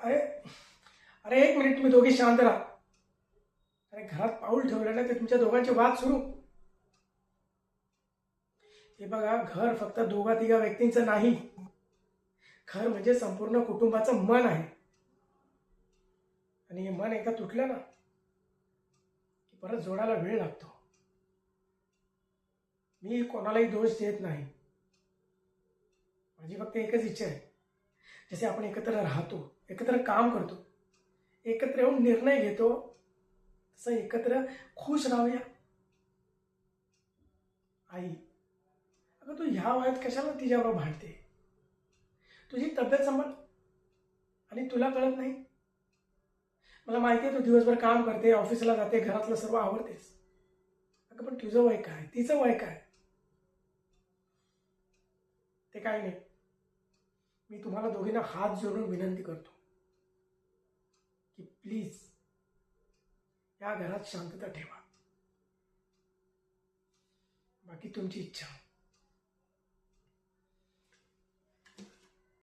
अरे अरे एक मिनिट, तुम्ही दोघे शांत राहा. अरे घरात पाऊल ठेवलं ना ते तुमच्या दोघांचे वाद सुरू. हे बघा, घर फक्त दोघा तिघा व्यक्तींचं नाही. घर म्हणजे संपूर्ण कुटुंबाचं मन आहे. आणि हे मन एकदा तुटलं ना की परत जोडायला वेळ लागतो. मी कोणालाही दोष देत नाही. माझी फक्त एकच इच्छा आहे, जसे आपण एकत्र राहतो, एकत्र काम करतो, एकत्र येऊन निर्णय घेतो, तसं एकत्र खुश राहूया. आई, अगं तू ह्या वयात कशाला तिच्याबरोबर भांडते? तुझी तब्येत सांभाळ. आणि तुला कळत नाही? मला माहिती आहे तू दिवसभर काम करते, ऑफिसला जाते, घरातलं सर्व आवडतेस. अगं पण तुझं वय काय, तिचं वय काय? ते काही नाही. मी तुम्हाला दोघींना हात जोडून विनंती करतो की प्लीज या घरात शांतता ठेवा. बाकी तुमची इच्छा.